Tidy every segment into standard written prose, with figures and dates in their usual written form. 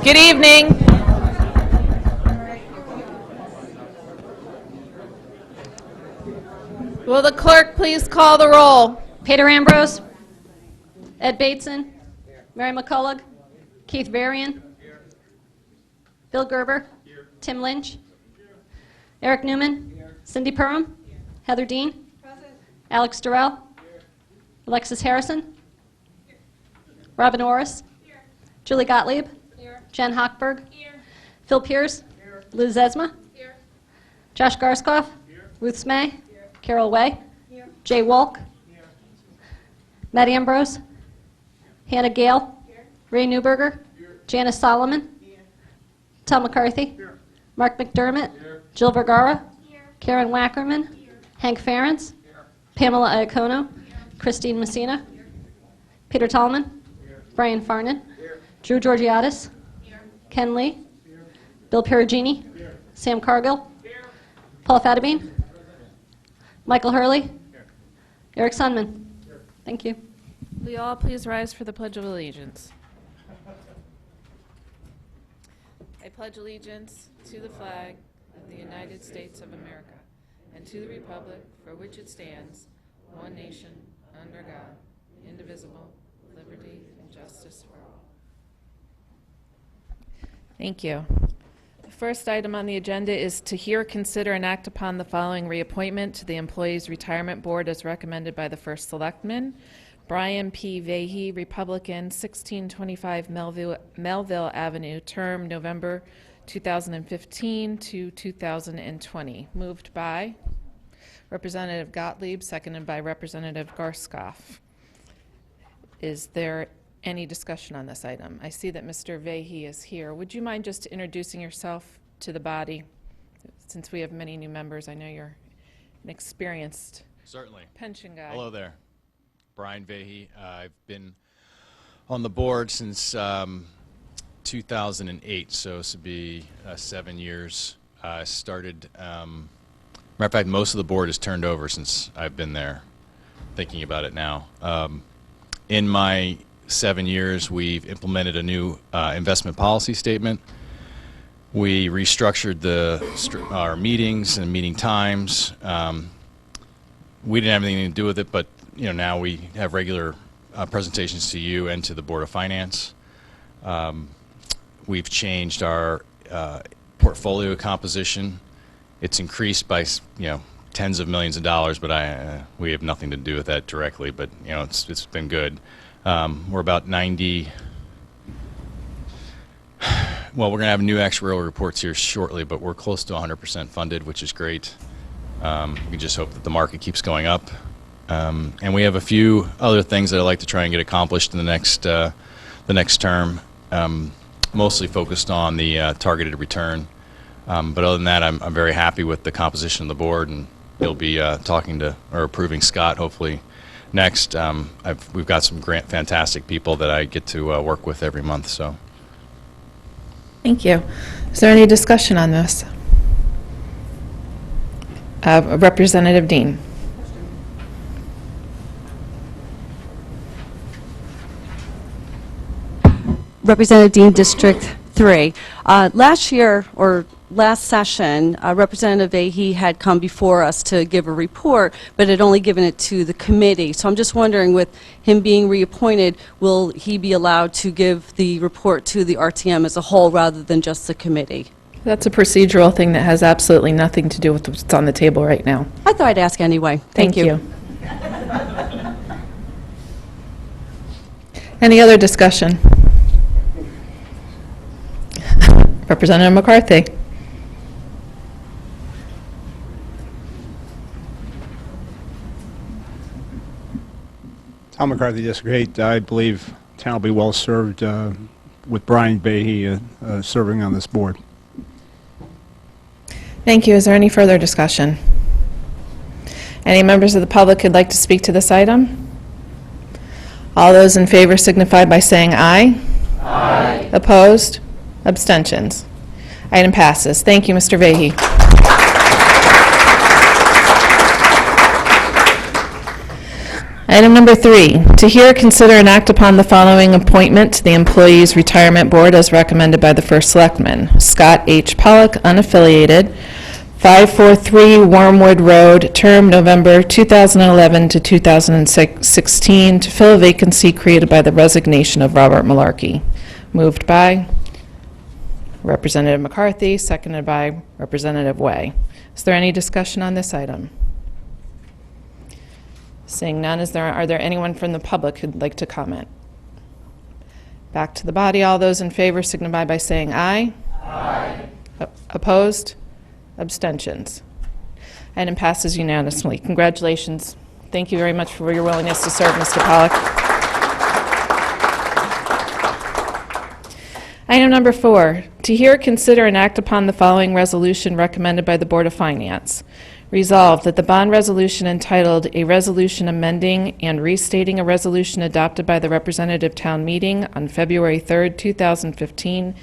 Good evening. Will the clerk please call the roll? Peter Ambrose. Ed Bateson. Mary McCullough. Keith Varian. Bill Gerber. Tim Lynch. Eric Newman. Cindy Perham. Heather Dean. Alex Durrell. Alexis Harrison. Robin Orris. Julie Gottlieb. Jen Hochberg. Phil Pierce. Liz Esma. Josh Garskoff. Ruth Smay. Carol Way. Jay Wolk. Matt Ambrose. Hannah Gale. Ray Newberger. Janice Solomon. Tom McCarthy. Mark McDermott. Jill Vergara. Karen Wackerman. Hank Ferentz. Pamela Iacono. Christine Messina. Peter Tallman. Brian Farnan. Drew Georgiadis. Ken Lee. Bill Perugini. Sam Cargill. Paul Fattabine. Michael Hurley. Eric Sunman. Thank you. Will you all please rise for the Pledge of Allegiance? I pledge allegiance to the flag of the United States of America and to the republic for which it stands, one nation, under God, indivisible, with liberty and justice for all. Thank you. The first item on the agenda is to hear, consider, and act upon the following reappointment to the Employees Retirement Board as recommended by the First Selectman. Brian P. Vahey, Republican, 1625 Melville Avenue, term November 2015 to 2020. Moved by Representative Gottlieb, seconded by Representative Garskoff. Is there any discussion on this item? I see that Mr. Vahey is here. Would you mind just introducing yourself to the body? Since we have many new members, I know you're an experienced Certainly. pension guy. Hello there. Brian Vahey. I've been on the board since 2008, so this would be 7 years. I started, matter of fact, most of the board has turned over since I've been there, thinking about it now. In my 7 years, we've implemented a new investment policy statement. We restructured our meetings and meeting times. We didn't have anything to do with it, but now we have regular presentations to you and to the Board of Finance. We've changed our portfolio composition. It's increased by tens of millions of dollars, but we have nothing to do with that directly. But it's been good. We're about 90. Well, we're going to have new actuarial reports here shortly, but we're close to 100% funded, which is great. We just hope that the market keeps going up. And we have a few other things that I'd like to try and get accomplished in the next term, mostly focused on the targeted return. But other than that, I'm very happy with the composition of the board, and you'll be talking to or approving Scott hopefully next. We've got some fantastic people that I get to work with every month. So, thank you. Is there any discussion on this? Representative Dean. Representative Dean, District 3. Last session, Representative Vahey had come before us to give a report, but had only given it to the committee. So I'm just wondering, with him being reappointed, will he be allowed to give the report to the RTM as a whole rather than just the committee? That's a procedural thing that has absolutely nothing to do with what's on the table right now. I thought I'd ask anyway. Thank you. Any other discussion? Representative McCarthy. Tom McCarthy, District 8. I believe town will be well served with Brian Vahey serving on this board. Thank you. Is there any further discussion? Any members of the public who'd like to speak to this item? All those in favor signify by saying aye. Aye. Opposed? Abstentions? Item passes. Thank you, Mr. Vahey. Item number 3, to hear, consider, and act upon the following appointment to the Employees Retirement Board as recommended by the First Selectman. Scott H. Pollock, unaffiliated, 543 Wormwood Road, term November 2011 to 2016, to fill a vacancy created by the resignation of Robert Malarkey. Moved by Representative McCarthy, seconded by Representative Way. Is there any discussion on this item? Seeing none, are there anyone from the public who'd like to comment? Back to the body. All those in favor signify by saying aye. Aye. Opposed? Abstentions? Item passes unanimously. Congratulations. Thank you very much for your willingness to serve, Mr. Pollock. Item number 4, to hear, consider, and act upon the following resolution recommended by the Board of Finance. Resolved that the bond resolution entitled "A Resolution Amending and Restating a Resolution Adopted by the Representative Town Meeting on February 3rd, 2015,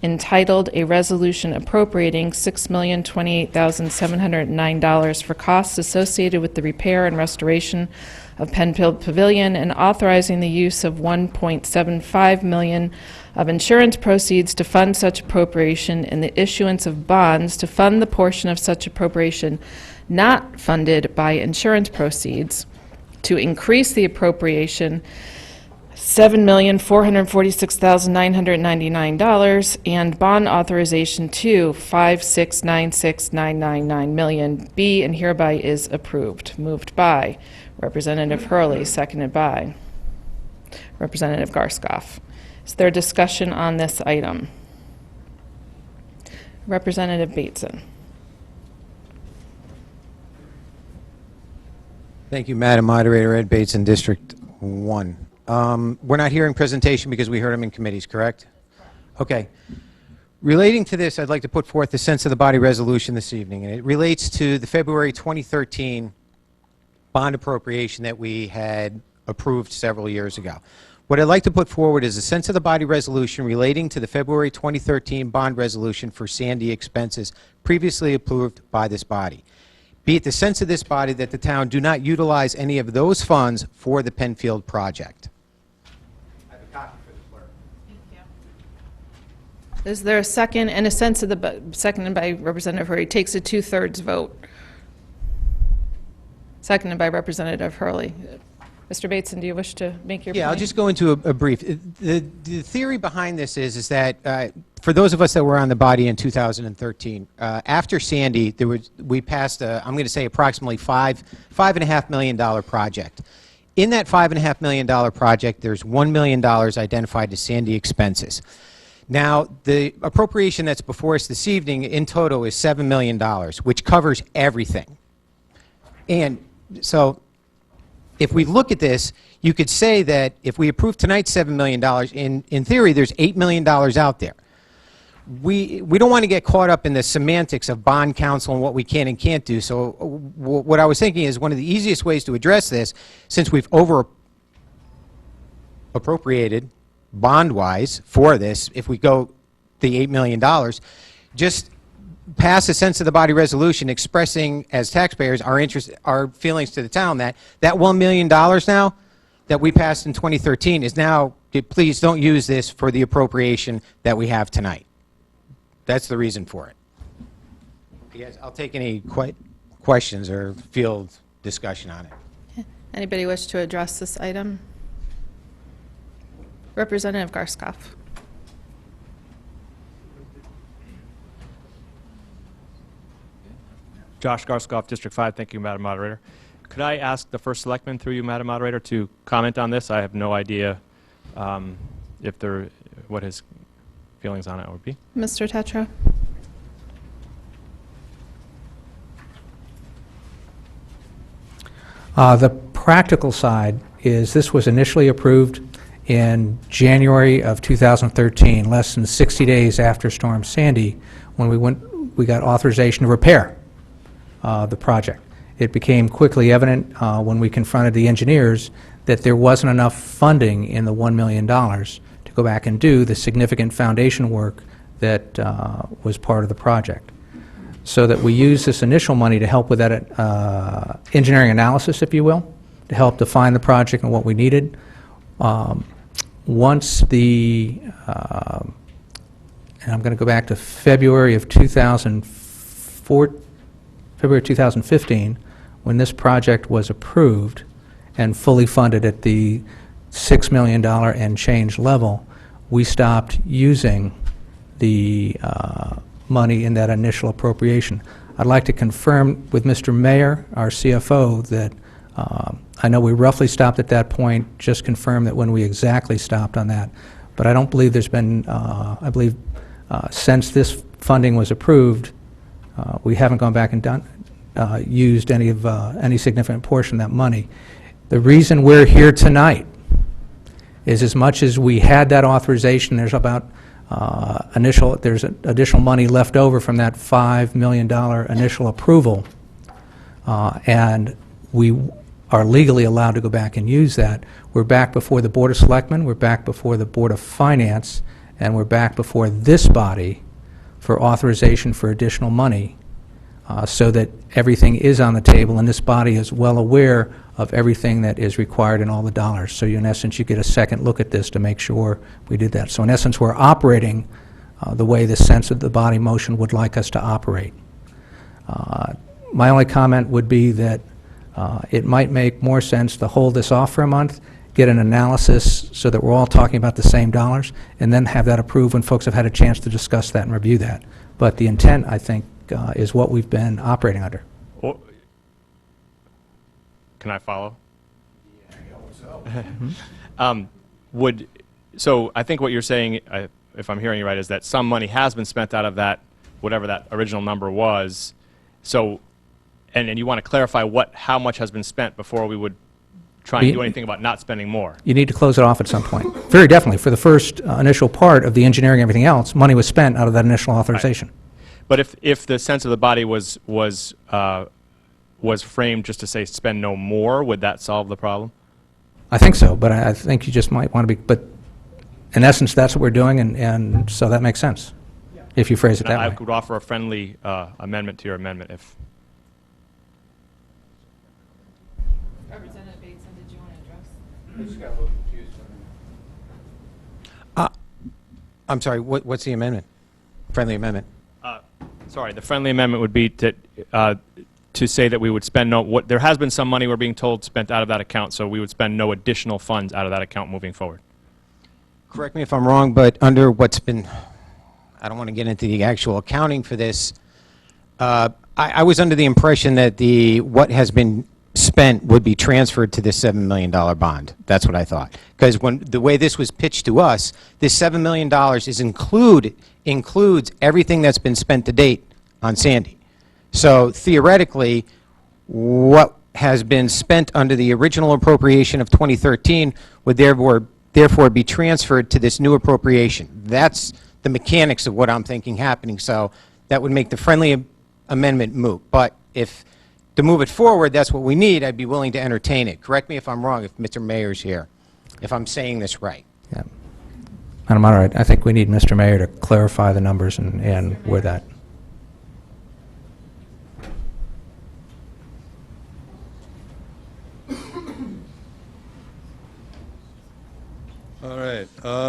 entitled A Resolution Appropriating $6,028,709 for costs associated with the repair and restoration of Penfield Pavilion and authorizing the use of $1.75 million of insurance proceeds to fund such appropriation and the issuance of bonds to fund the portion of such appropriation not funded by insurance proceeds, to increase the appropriation $7,446,999 and bond authorization to $5,696,999 million be and hereby is approved. Moved by Representative Hurley, seconded by Representative Garskoff. Is there discussion on this item? Representative Bateson. Thank you, Madam Moderator. Ed Bateson, District 1. We're not hearing presentation because we heard them in committees, correct? Okay. Relating to this, I'd like to put forth the sense of the body resolution this evening, and it relates to the February 2013 bond appropriation that we had approved several years ago. What I'd like to put forward is a sense of the body resolution relating to the February 2013 bond resolution for Sandy expenses previously approved by this body. Be it the sense of this body that the town do not utilize any of those funds for the Penfield project. I have a copy for the clerk. Is there a second and a sense of the, seconded by Representative Hurley, takes a 2/3 vote. Seconded by Representative Hurley. Mr. Bateson, do you wish to make your point? Yeah, I'll just go into a brief. The theory behind this is that for those of us that were on the body in 2013, after Sandy, we passed, I'm going to say approximately $5.5 million project. In that $5.5 million project, there's $1 million identified as Sandy expenses. Now, the appropriation that's before us this evening in total is $7 million, which covers everything. And so if we look at this, you could say that if we approve tonight $7 million, in theory, there's $8 million out there. We don't want to get caught up in the semantics of bond counsel and what we can and can't do. So what I was thinking is one of the easiest ways to address this, since we've over appropriated bond-wise for this, if we go the $8 million, just pass a sense of the body resolution expressing as taxpayers our interest, our feelings to the town that $1 million now that we passed in 2013 is now, please don't use this for the appropriation that we have tonight. That's the reason for it. Yes, I'll take any questions or field discussion on it. Anybody wish to address this item? Representative Garskoff. Josh Garskoff, District 5. Thank you, Madam Moderator. Could I ask the First Selectman, through you, Madam Moderator, to comment on this? I have no idea what his feelings on it would be. Mr. Tetra. The practical side is this was initially approved in January of 2013, less than 60 days after Storm Sandy, when we got authorization to repair the project. It became quickly evident when we confronted the engineers that there wasn't enough funding in the $1 million to go back and do the significant foundation work that was part of the project. So that we used this initial money to help with that engineering analysis, if you will, to help define the project and what we needed. Once the, and I'm going to go back to February of 2015, when this project was approved and fully funded at the $6 million and change level, we stopped using the money in that initial appropriation. I'd like to confirm with Mr. Mayor, our CFO, that I know we roughly stopped at that point, just confirm that when we exactly stopped on that. But I don't believe there's been, I believe since this funding was approved, we haven't gone back and used any significant portion of that money. The reason we're here tonight is, as much as we had that authorization, there's about there's additional money left over from that $5 million initial approval, and we are legally allowed to go back and use that. We're back before the Board of Selectmen, we're back before the Board of Finance, and we're back before this body for authorization for additional money, so that everything is on the table, and this body is well aware of everything that is required and all the dollars. So in essence, you get a second look at this to make sure we did that. So in essence, we're operating the way the sense of the body motion would like us to operate. My only comment would be that it might make more sense to hold this off for a month, get an analysis so that we're all talking about the same dollars, and then have that approved when folks have had a chance to discuss that and review that. But the intent, I think, is what we've been operating under. Or- Can I follow? So I think what you're saying, if I'm hearing you right, is that some money has been spent out of that, whatever that original number was. So, and you want to clarify how much has been spent before we would try and do anything about not spending more. You need to close it off at some point. Very definitely. For the first initial part of the engineering and everything else, money was spent out of that initial authorization. But if the sense of the body was framed just to say spend no more, would that solve the problem? I think so, but I think you just might want to be, but in essence, that's what we're doing, and so that makes sense, if you phrase it And that I way. could offer a friendly amendment to your amendment if. Representative Bateson, did you want to address? I'm sorry, what's the amendment? Friendly amendment? Sorry, the friendly amendment would be to say that we would spend there has been some money we're being told spent out of that account, so we would spend no additional funds out of that account moving forward. Correct me if I'm wrong, but under what's been, I don't want to get into the actual accounting for this. I was under the impression that what has been spent would be transferred to this $7 million bond. That's what I thought. Because the way this was pitched to us, this $7 million includes everything that's been spent to date on Sandy. So theoretically, what has been spent under the original appropriation of 2013 would therefore be transferred to this new appropriation. That's the mechanics of what I'm thinking happening. So that would make the friendly amendment moot. But if to move it forward, that's what we need, I'd be willing to entertain it. Correct me if I'm wrong, if Mr. Mayor's here, if I'm saying this right. Yeah. Madam Moderator, I think we need Mr. Mayor to clarify the numbers and where that. All right.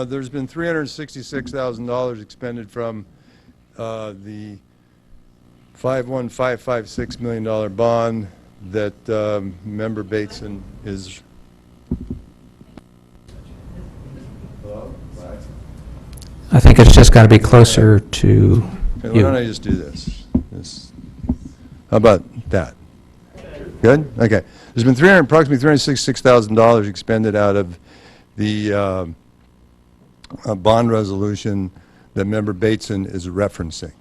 There's been $366,000 expended from the 51556 $1 million bond that Member Bateson is. I think it's just got to be closer to Okay, why don't I you. just do this? How about that? Good? Okay. There's been approximately $366,000 expended out of the bond resolution that Member Bateson is referencing.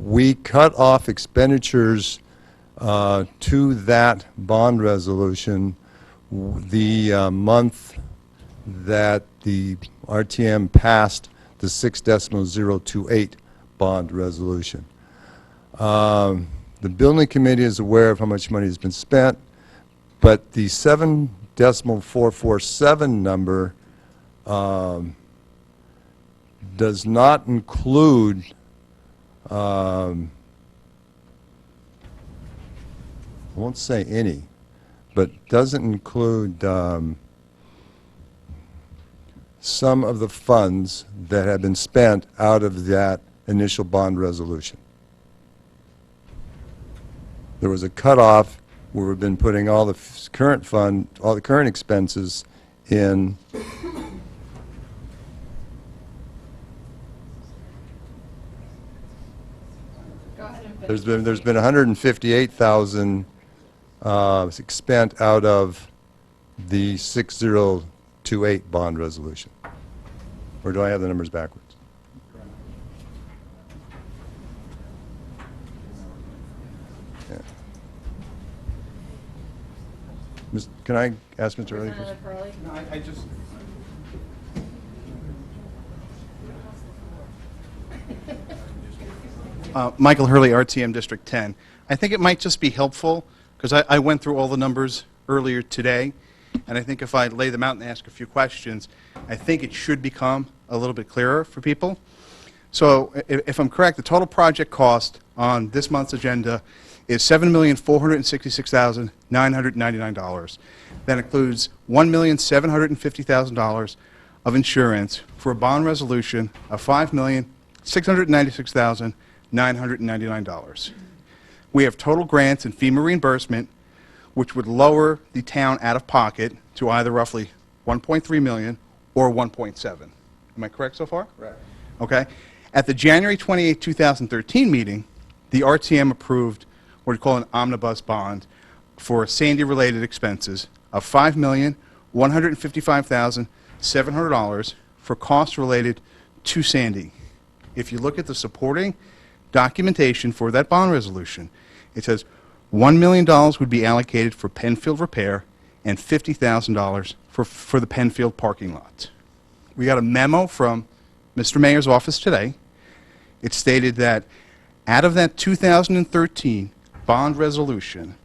We cut off expenditures to that bond resolution the month that the RTM passed the 6.028 bond resolution. The building committee is aware of how much money has been spent, but the 7.447 number does not include I won't say any, but doesn't include some of the funds that have been spent out of that initial bond resolution. There was a cutoff where we've been putting all the current fund, all the current expenses in. There's been 158,000 spent out of the 6028 bond resolution. Or do I have the numbers backwards? Yeah. Can I ask Mr. Early? I just... Michael Hurley, RTM District 10. I think it might just be helpful, because I went through all the numbers earlier today, and I think if I lay them out and ask a few questions, I think it should become a little bit clearer for people. So if I'm correct, the total project cost on this month's agenda is $7,466,999. That includes $1,750,000 of insurance for a bond resolution of $5,696,999. We have total grants and FEMA reimbursement, which would lower the town out of pocket to either roughly 1.3 million or 1.7. Am I correct so far? Correct. Okay. At the January 28, 2013 meeting, the RTM approved what we call an omnibus bond for Sandy-related expenses of $5,155,700 for costs related to Sandy. If you look at the supporting documentation for that bond resolution, it says $1 million would be allocated for Penfield repair and $50,000 for the Penfield parking lot. We got a memo from Mr. Mayor's office today. It stated that out of that 2013 bond resolution,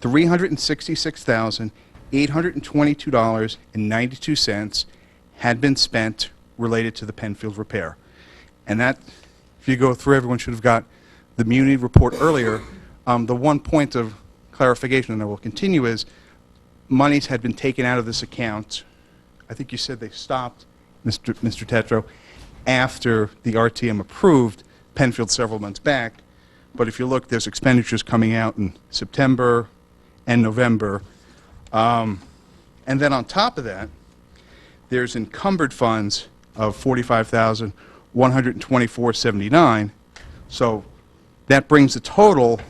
$366,822.92 had been spent related to the Penfield repair. And that, if you go through, everyone should have got the Muni report earlier. The one point of clarification, and I will continue, is monies had been taken out of this account. I think you said they stopped, Mr. Tetro, after the RTM approved Penfield several months back. But if you look, there's expenditures coming out in September and November. And then on top of that, there's encumbered funds of $45,124.79. So that brings the total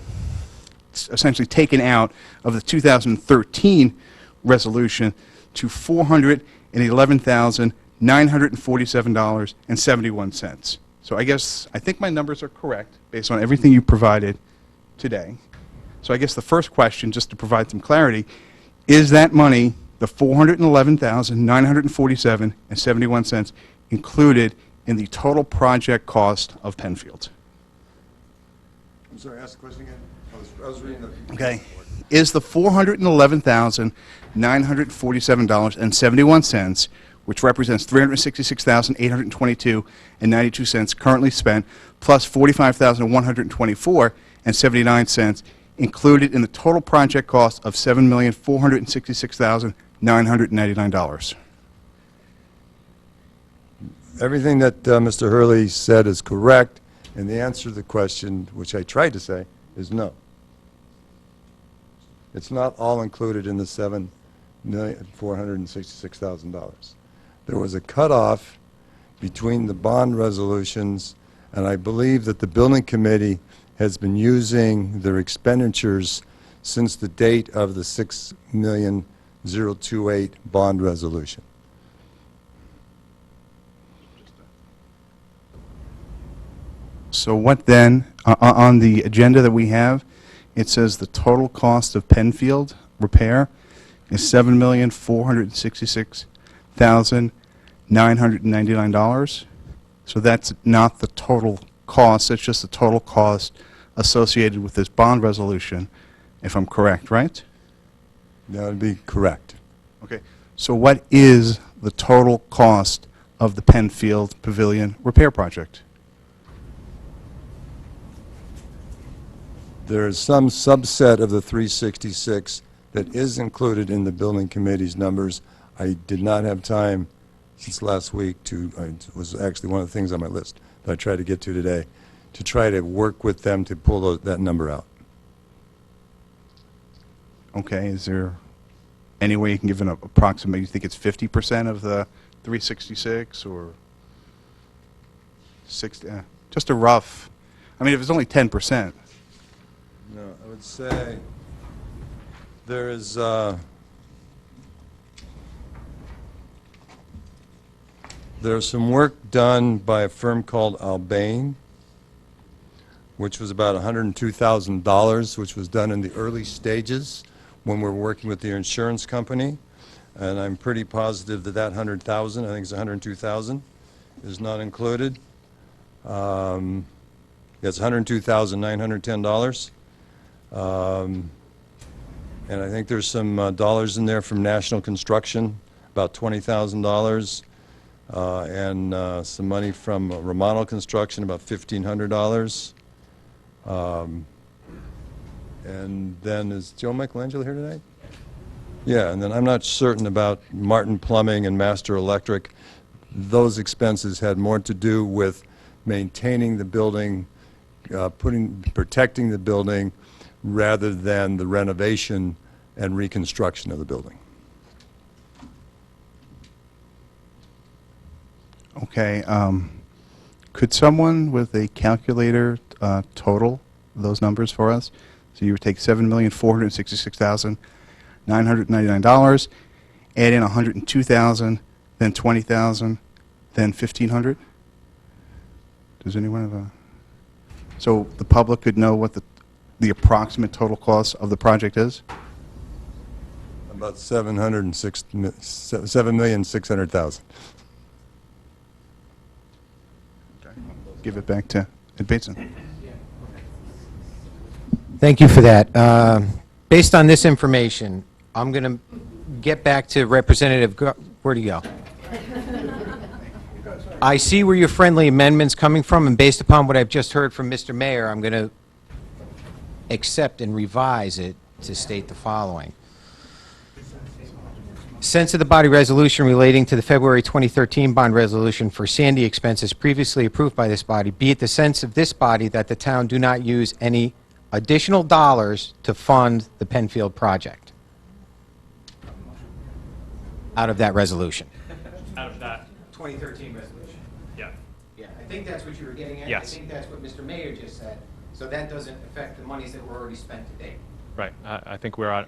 essentially taken out of the 2013 resolution to $411,947.71. So I think my numbers are correct based on everything you provided today. So I guess the first question, just to provide some clarity, is that money, the $411,947.71, included in the total project cost of Penfield? I'm sorry, ask the question again. I was reading the... Okay. Is the $411,947.71, which represents $366,822.92 currently spent, plus $45,124.79, included in the total project cost of $7,466,999? Everything that Mr. Hurley said is correct, and the answer to the question, which I tried to say, is no. It's not all included in the $7,466,000. There was a cutoff between the bond resolutions, and I believe that the building committee has been using their expenditures since the date of the $6,028,000 bond resolution. So what then, on the agenda that we have, it says the total cost of Penfield repair is $7,466,999. So that's not the total cost, it's just the total cost associated with this bond resolution, if I'm correct, right? That would be correct. Okay. So what is the total cost of the Penfield Pavilion repair project? There is some subset of the 366 that is included in the building committee's numbers. I did not have time since last week it was actually one of the things on my list that I tried to get to today, to try to work with them to pull that number out. Okay, is there any way you can give an approximate, you think it's 50% of the 366 or 60, just a rough, I mean, if it's only 10%. No, I would say there's some work done by a firm called Albane, which was about $102,000, which was done in the early stages when we were working with the insurance company. And I'm pretty positive that 100,000, I think it's 102,000, is not included. It's $102,910. And I think there's some dollars in there from National Construction, about $20,000, and some money from Romano Construction, about $1,500. And then is Joe Michelangelo here tonight? Yeah, and then I'm not certain about Martin Plumbing and Master Electric. Those expenses had more to do with maintaining the building, protecting the building, rather than the renovation and reconstruction of the building. Okay, could someone with a calculator total those numbers for us? So you would take $7,466,999, add in $102,000, then $20,000, then $1,500? Does anyone have a... So the public could know what the approximate total cost of the project is? About $7,600,000. Give it back to Ed Bateson. Thank you for that. Based on this information, I'm going to get back to Representative, where'd he go? I see where your friendly amendment's coming from, and based upon what I've just heard from Mr. Mayor, I'm going to accept and revise it to state the following. Sense of the body resolution relating to the February 2013 bond resolution for Sandy expenses previously approved by this body, be it the sense of this body that the town do not use any additional dollars to fund the Penfield project out of that resolution. Out of that, 2013 resolution. yeah. Yeah, I think that's what you were getting at. Yes. I think that's what Mr. Mayor just said. So that doesn't affect the monies that were already spent to date. Right. I think we're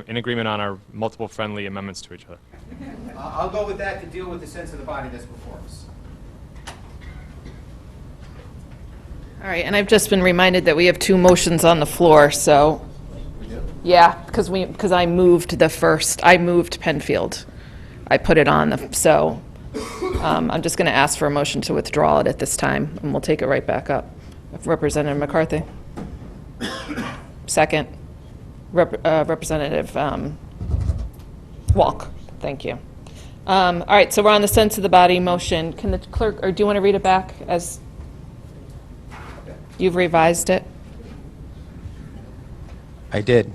in agreement on our multiple friendly amendments to each other. I'll go with that to deal with the sense of the body that's before us. All right, and I've just been reminded that we have two motions on the floor, so. Yeah, because I moved Penfield. I put it on, so I'm just going to ask for a motion to withdraw it at this time, and we'll take it right back up. Representative McCarthy. Second. Representative Walk. Thank you. All right, so we're on the sense of the body motion. Can the clerk, or do you want to read it back as you've revised it? I did.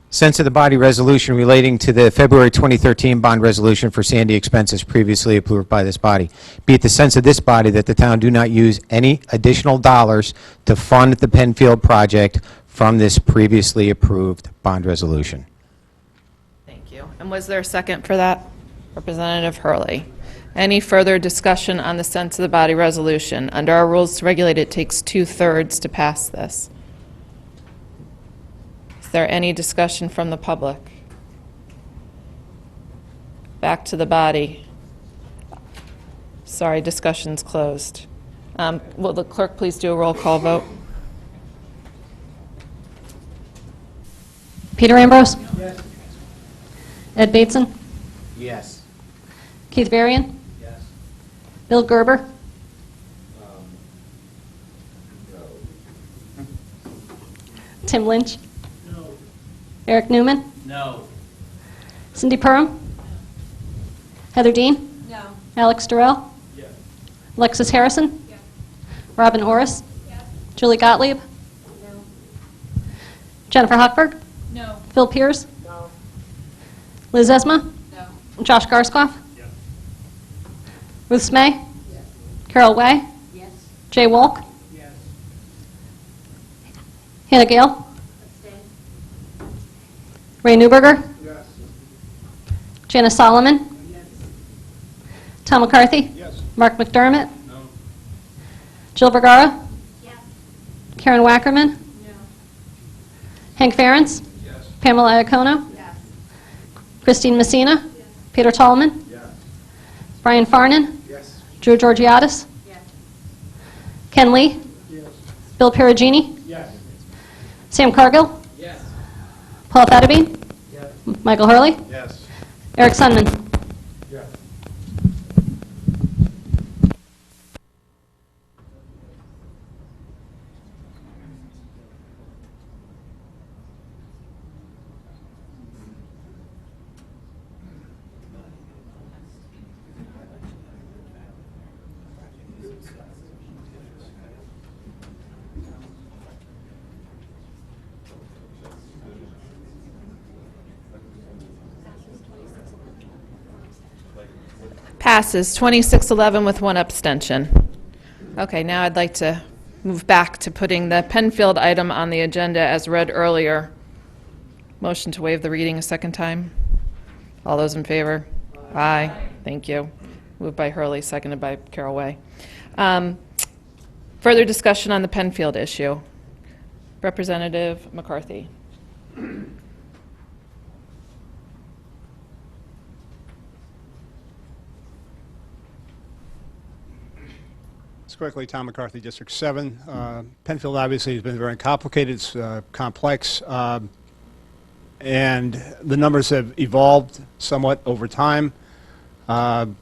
Sense of the body resolution relating to the February 2013 bond resolution for Sandy expenses previously approved by this body. Be it the sense of this body that the town do not use any additional dollars to fund the Penfield project from this previously approved bond resolution. Thank you. And was there a second for that? Representative Hurley. Any further discussion on the sense of the body resolution? Under our rules to regulate, it takes 2/3 to pass this. Is there any discussion from the public? Back to the body. Sorry, discussion's closed. Will the clerk please do a roll call vote? Peter Ambrose? Yes. Ed Bateson? Yes. Keith Varian? Yes. Bill Gerber? Tim Lynch? No. Eric Newman? No. Cindy Perham? Heather Dean? No. Alex Durrell? Yes. Alexis Harrison? Yes. Robin Orris? Yes. Julie Gottlieb? No. Jennifer Hochberg? No. Phil Pierce? No. Liz Esma? No. Josh Garskoff? Yes. Ruth Smay? Yes. Carol Way? Yes. Jay Wolk? Yes. Hannah Gale? Abstain. Ray Newberger? Yes. Janice Solomon? Yes. Tom McCarthy? Yes. Mark McDermott? No. Jill Vergara? Yes. Karen Wackerman? No. Hank Ferentz? Yes. Pamela Iacono? Yes. Christine Messina? Yes. Peter Tallman? Yes. Brian Farnan? Yes. Drew Georgiadis? Yes. Ken Lee? Yes. Bill Perugini? Yes. Sam Cargill? Yes. Paul Fetterbean? Yes. Michael Hurley? Yes. Eric Sunman? Yes. Passes 26-11 with one abstention. Okay, now I'd like to move back to putting the Penfield item on the agenda as read earlier. Motion to waive the reading a second time. All those in favor? Aye. Thank you. Moved by Hurley, seconded by Carol Way. Further discussion on the Penfield issue. Representative McCarthy. Just quickly, Tom McCarthy, District 7. Penfield obviously has been very complicated. It's complex. And the numbers have evolved somewhat over time. And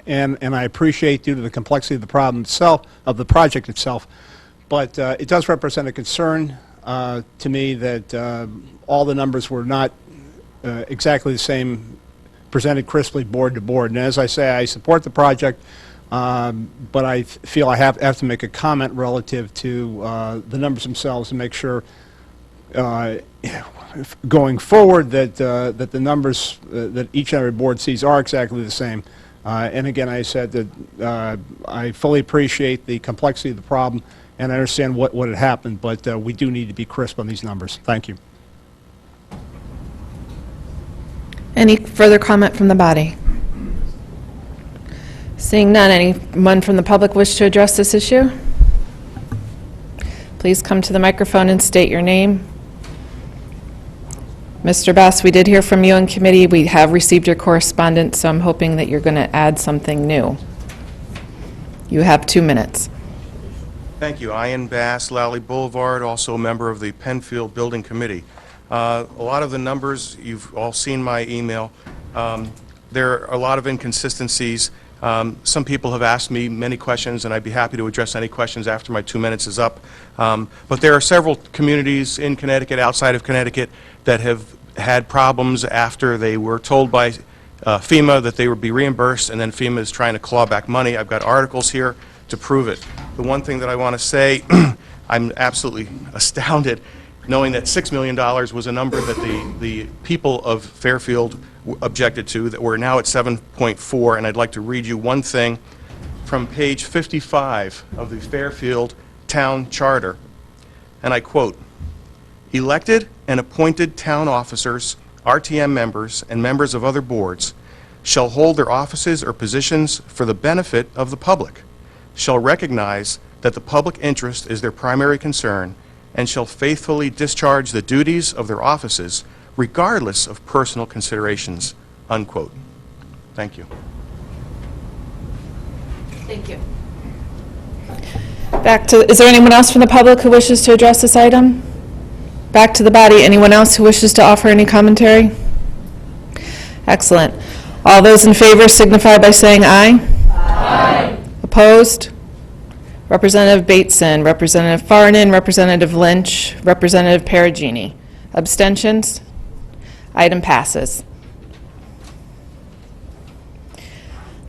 I appreciate, due to the complexity of the problem itself, of the project itself, but it does represent a concern to me that all the numbers were not exactly the same, presented crisply board to board. And as I say, I support the project, but I feel I have to make a comment relative to the numbers themselves and make sure going forward that that the numbers that each and every board sees are exactly the same. And again, I said that I fully appreciate the complexity of the problem, and I understand what had happened, but we do need to be crisp on these numbers. Thank you. Any further comment from the body? Seeing none, anyone from the public wish to address this issue? Please come to the microphone and state your name. Mr. Bass, we did hear from you in committee. We have received your correspondence, so I'm hoping that you're going to add something new. You have 2 minutes. Thank you. Ian Bass, Lally Boulevard, also a member of the Penfield Building Committee. A lot of the numbers, you've all seen my email. There are a lot of inconsistencies. Some people have asked me many questions, and I'd be happy to address any questions after my 2 minutes is up. But there are several communities in Connecticut, outside of Connecticut, that have had problems after they were told by FEMA that they would be reimbursed, and then FEMA is trying to claw back money. I've got articles here to prove it. The one thing that I want to say, I'm absolutely astounded knowing that $6 million was a number that the people of Fairfield objected to, that we're now at 7.4, and I'd like to read you one thing from page 55 of the Fairfield Town Charter, and I quote, "Elected and appointed town officers, RTM members, and members of other boards shall hold their offices or positions for the benefit of the public, shall recognize that the public interest is their primary concern, and shall faithfully discharge the duties of their offices regardless of personal considerations," unquote. Thank you. Thank you. Back to, is there anyone else from the public who wishes to address this item? Back to the body. Anyone else who wishes to offer any commentary? Excellent. All those in favor signify by saying aye. Aye. Opposed? Representative Bateson, Representative Farnan, Representative Lynch, Representative Perugini. Abstentions? Item passes.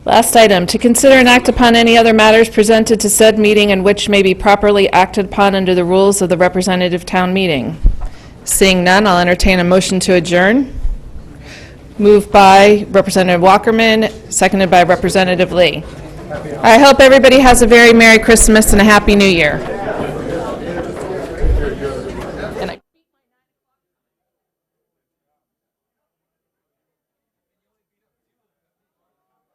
Last item, to consider and act upon any other matters presented to said meeting and which may be properly acted upon under the rules of the representative town meeting. Seeing none, I'll entertain a motion to adjourn. Moved by Representative Walkerman, seconded by Representative Lee. I hope everybody has a very Merry Christmas and a Happy New Year.